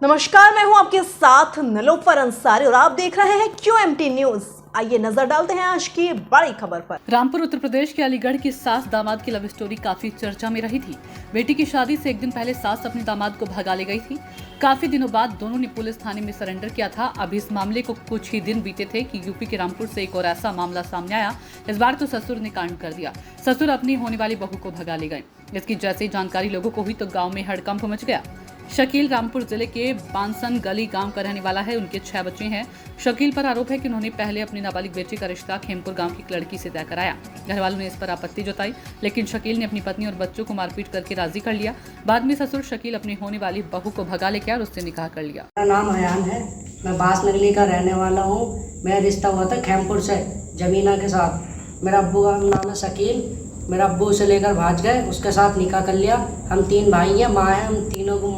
नमस्कार, मैं हूं आपके साथ नीलोफर अंसारी और आप देख रहे हैं QMT न्यूज। आइए नजर डालते हैं आज की बड़ी खबर पर। रामपुर उत्तर प्रदेश के अलीगढ़ की सास दामाद की लव स्टोरी काफी चर्चा में रही थी। बेटी की शादी से एक दिन पहले सास अपने दामाद को भगा ले गई थी। काफी दिनों बाद दोनों ने पुलिस थाने में सरेंडर किया था। अब इस मामले को कुछ ही दिन बीते थे कि यूपी के रामपुर से एक और ऐसा मामला सामने आया। इस बार तो ससुर ने कांड कर दिया। ससुर अपनी होने वाली बहू को भगा ले गए। इसकी जैसे ही जानकारी लोगों को हुई तो गाँव में हड़कंप मच गया। शकील रामपुर जिले के बांसन गली गांव का रहने वाला है। उनके 6 बच्चे हैं। शकील पर आरोप है कि उन्होंने पहले अपनी नाबालिग बेटी का रिश्ता खेमपुर गांव की एक लड़की से तय कराया। घर वालों ने इस पर आपत्ति जताई, लेकिन शकील ने अपनी पत्नी और बच्चों को मारपीट करके राजी कर लिया। बाद में ससुर शकील अपनी होने वाली बहू को भगा लेकर और उससे निकाह कर लिया। मेरा नाम अयान है, मैं बांस नगली का रहने वाला हूँ। मेरा रिश्ता हुआ था खेमपुर से जमीना के साथ। मेरा अब्बू का नाम है शकील। मेरा अब्बू उसे लेकर भाग गए, उसके साथ निकाह कर लिया। हम 3 भाई हैं, माँ है। हम तीनों को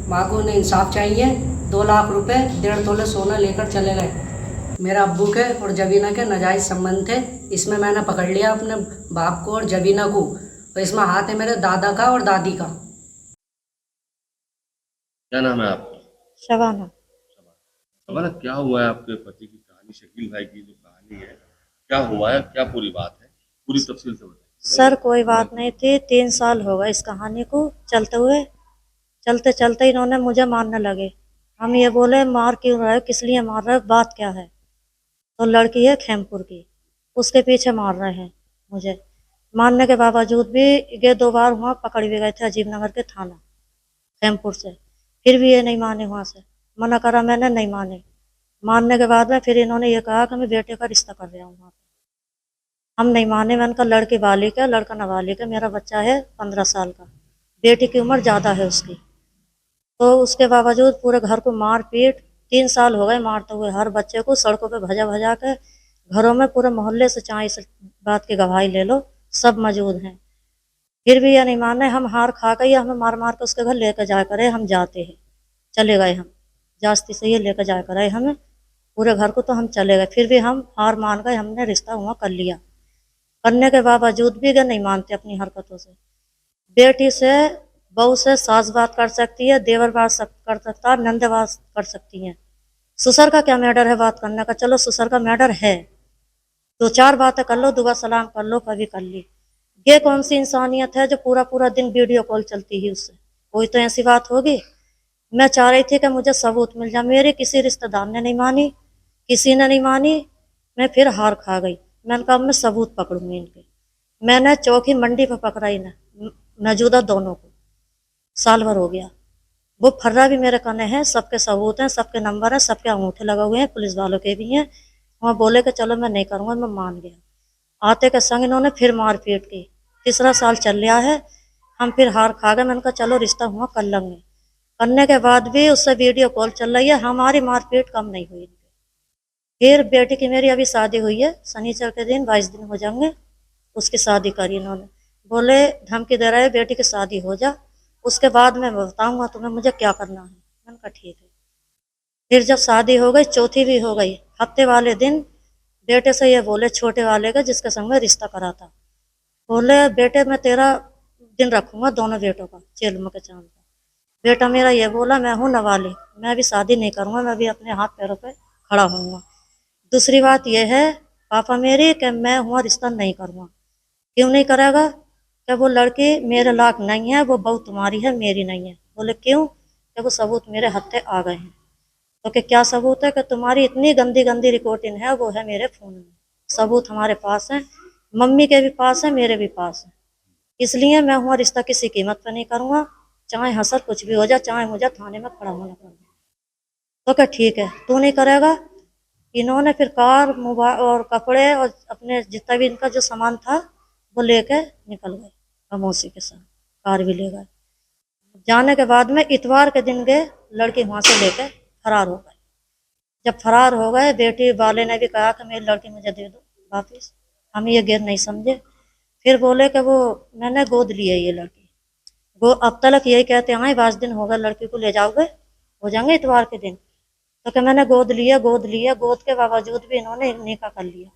माँ को इंसाफ चाहिए। 2 लाख रुपए 1.5 तोले सोना लेकर चले गए। मेरा अब्बू के और जबीना के नाजायज़ संबंध थे। इसमें मैंने पकड़ लिया अपने बाप को और जबीना को, और इसमें हाथ है मेरे दादा का और दादी का। क्या नाम है आपका? शबाना। शबाना, क्या हुआ है आपके पति की कहानी, शकील भाई की जो कहानी है, क्या हुआ है, क्या पूरी बात है, पूरी तफसील से बताइए। सर कोई बात नहीं थी, 3 साल हो गए इस कहानी को चलते हुए। चलते चलते इन्होंने मुझे मारने लगे। हम ये बोले मार क्यों रहे हो, किस लिए मार रहे हो, बात क्या है। तो लड़की है खेमपुर की, उसके पीछे मार रहे हैं मुझे। मारने के बावजूद भी ये 2 बार वहाँ पकड़ भी गए थे अजीब नगर के थाना खेमपुर से। फिर भी ये नहीं माने, वहाँ से मना करा मैंने, नहीं माने। मानने के बाद में फिर इन्होंने ये कहा कि मैं बेटे का रिश्ता कर रहा हूँ वहाँ पे। हम नहीं माने। मैंने कहा लड़की बालिग है, लड़का नाबालिग है, मेरा बच्चा है 15 साल का, बेटी की उम्र ज़्यादा है उसकी। तो उसके बावजूद पूरे घर को मार पीट, 3 साल हो गए मारते हुए। हर बच्चे को सड़कों पे भजा भजा के, घरों में पूरे मोहल्ले से चाहे इस बात की गवाही ले लो, सब मौजूद हैं। फिर भी ये नहीं माने। हम हार खा गए, हमें मार मार के उसके घर लेकर जाया करे। हम जाते हैं, चले गए हम जास्ती से, ये लेकर जाया करे हमें पूरे घर को, तो हम चले गए। फिर भी हम हार मान गए, हमने रिश्ता हुआ कर लिया। करने के बावजूद भी ये नहीं मानते अपनी हरकतों से। बेटी से, बहू से सास बात कर सकती है, देवर बात कर सकता है, नंद बात कर सकती हैं। ससुर का क्या मैटर है बात करने का। चलो ससुर का मैटर है, 2-4 बातें कर लो, दुआ सलाम कर लो, कभी कर ली। ये कौन सी इंसानियत है जो पूरा पूरा दिन वीडियो कॉल चलती है उससे। कोई तो ऐसी बात होगी। मैं चाह रही थी कि मुझे सबूत मिल जाए। मेरे किसी रिश्तेदार ने नहीं मानी, किसी ने नहीं मानी। मैं फिर हार खा गई। मैंने कहा मैं सबूत पकड़ूंगी इनके। मैंने चौकी मंडी पर पकड़ा इन्हें, मौजूदा दोनों को। साल भर हो गया। वो फर्रा भी मेरे कने है, सबके सबूत हैं, सबके नंबर हैं, सबके अंगूठे लगे हुए हैं, पुलिस वालों के भी हैं। वहाँ बोले कि चलो मैं नहीं करूँगा, मैं मान गया। आते के संग इन्होंने फिर मारपीट की। 3रा साल चल रहा है। हम फिर हार खा गए। मैंने कहा चलो रिश्ता हुआ कर लेंगे। करने के बाद भी उससे वीडियो कॉल चल रही है। हमारी मारपीट कम नहीं हुई। फिर बेटी की मेरी अभी शादी हुई है, शनिचर के दिन 22 दिन हो जाएंगे, उसकी शादी करी इन्होंने। बोले धमकी दे रहे बेटी की शादी हो जा, उसके बाद मैं बताऊंगा तुम्हें मुझे क्या करना है। मैंने कहा ठीक है। फिर जब शादी हो गई, चौथी भी हो गई, हफ्ते वाले दिन बेटे से ये बोले, छोटे वाले का जिसके संग में रिश्ता करा था, बोले बेटे मैं तेरा दिन रखूंगा, दोनों बेटों का, चेलम के चांद का। बेटा मेरा ये बोला मैं हूँ नाबालिग, मैं अभी शादी नहीं करूंगा, मैं अभी अपने हाथ पैरों पे खड़ा होऊंगा। दूसरी बात यह है पापा मेरी कि मैं हुआ रिश्ता नहीं करूँगा। क्यों नहीं करेगा? कि वो लड़की मेरे लायक नहीं है, वो बहू तुम्हारी है, मेरी नहीं है। बोले क्यों? कि वो सबूत मेरे हत्थे आ गए हैं। तो कि क्या सबूत है? कि तुम्हारी इतनी गंदी गंदी रिकॉर्डिंग है, वो है मेरे फ़ोन में। सबूत हमारे पास है, मम्मी के भी पास है, मेरे भी पास है। इसलिए मैं हुआ रिश्ता किसी कीमत पर नहीं करूँगा, चाहे हसर कुछ भी हो जाए, चाहे मुझे थाने में खड़ा होना पड़े। तो क्या ठीक है, तू नहीं करेगा। इन्होंने फिर कार, मोबाइल और कपड़े और अपने जितना भी इनका जो सामान था वो लेके निकल गए खामोशी के साथ। कार भी ले गए। जाने के बाद में इतवार के दिन गए, लड़की वहां से लेके फरार हो गए। जब फरार हो गए, बेटी वाले ने भी कहा कि मेरी लड़की मुझे दे दो वापिस। हम ये गिर नहीं समझे। फिर बोले कि वो मैंने गोद ली है ये लड़की। वो अब तक यही कहते हैं 22 दिन हो गए, लड़की को ले जाओगे, हो जाएंगे इतवार के दिन। तो कि मैंने गोद लिया, गोद लिया। गोद के बावजूद भी इन्होंने निकाह कर लिया।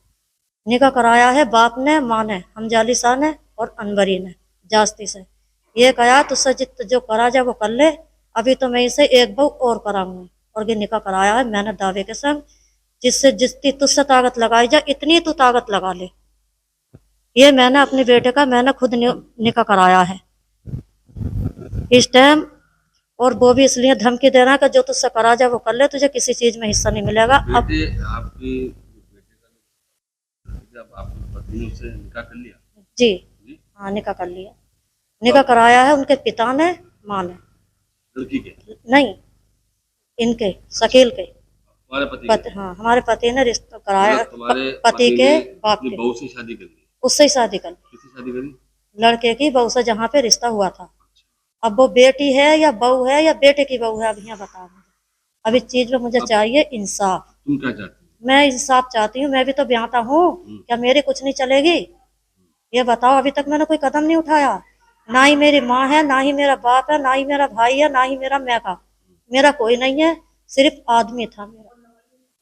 निकाह कराया है बाप ने, माँ ने, हमजाली शाह ने और अनवरी ने जास्ती से। ये कहा तुझसे जित जो करा जाए वो कर ले, अभी तो मैं इसे एक बहू और कराऊंगी और ये निकाह कराया है मैंने दावे के संग, जिससे जितनी तुझसे ताकत लगाई जाए इतनी तू ताकत लगा ले। ये मैंने अपने बेटे का मैंने खुद निकाह कराया है इस टाइम। और वो भी इसलिए धमकी दे रहा है कि जो तुझसे करा जाए वो कर ले, तुझे किसी चीज में हिस्सा नहीं मिलेगा। अब बेटे आपकी बेटे का जब आपकी पत्नी ने उससे निकाह कर लिया जी जी हाँ निकाह कर लिया, निकाह कराया है उनके पिता ने, माँ ने लड़की के नहीं, इनके शकील के तुम्हारे पति पति। हाँ हमारे पति ने रिश्ता कराया, मतलब तुम्हारे पति के ने बाप अपनी के, बहू से शादी कर ली? उससे ही शादी कर ली, किससे शादी करी? लड़के की बहू से जहाँ पे रिश्ता हुआ था। अब वो बेटी है या बहू है या बेटे की बहू है, अब यहाँ बताओ मुझे। अब इस चीज में मुझे चाहिए इंसाफ। तुम क्या चाहती हो? मैं इंसाफ चाहती हूँ, मैं भी तो ब्याहता हूँ, क्या मेरी कुछ नहीं चलेगी? ये बताओ, अभी तक मैंने कोई कदम नहीं उठाया, ना ही मेरी माँ है, ना ही मेरा बाप है, ना ही मेरा भाई है, ना ही मेरा मैका, मेरा कोई नहीं है, सिर्फ आदमी था मेरा,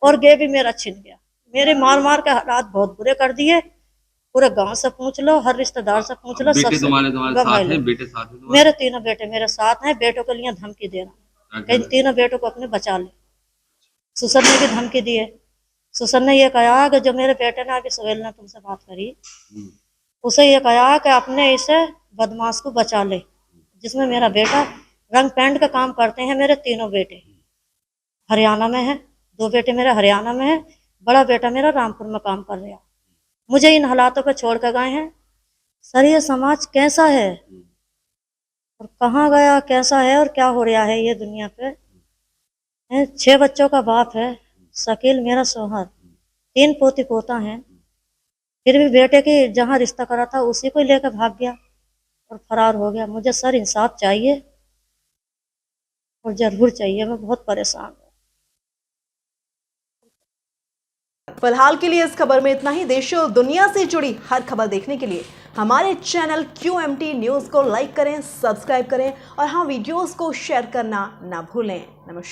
और ये भी मेरा छिन गया। मेरे मार मार के हालात बहुत बुरे कर दिए, पूरे गांव से पूछ लो, हर रिश्तेदार से पूछ लो, बेटे सबसे तुम्हारे गवाही साथ लो। हैं? बेटे साथ हैं तुम्हारे? मेरे तीनों बेटे मेरे साथ हैं, बेटों के लिए धमकी दे रहा क्या है, इन कह रहे? तीनों बेटों को अपने बचा ले। सुसर ने भी धमकी दी है, सुसर ने ये कहा कि जो मेरे बेटे ने अभी सुहेल ने तुमसे बात करी, हम्म, उसे ये कहा कि अपने इसे बदमाश को बचा ले, जिसमें मेरा बेटा रंग पेंट का काम करते हैं। मेरे तीनों बेटे हरियाणा में है, 2 बेटे मेरे हरियाणा में है, बड़ा बेटा मेरा रामपुर में काम कर रहा। मुझे इन हालातों पर छोड़ कर गए हैं। सर ये समाज कैसा है और कहाँ गया, कैसा है और क्या हो रहा है ये दुनिया पे? 6 बच्चों का बाप है, शकील मेरा शौहर, 3 पोती पोता है, फिर भी बेटे की जहाँ रिश्ता करा था उसी को लेकर भाग गया और फरार हो गया। मुझे सर इंसाफ चाहिए और जरूर चाहिए, मैं बहुत परेशान हूँ। फिलहाल के लिए इस खबर में इतना ही। देश और दुनिया से जुड़ी हर खबर देखने के लिए हमारे चैनल QMT न्यूज़ को लाइक करें, सब्सक्राइब करें और हाँ, वीडियोस को शेयर करना ना भूलें। नमस्कार।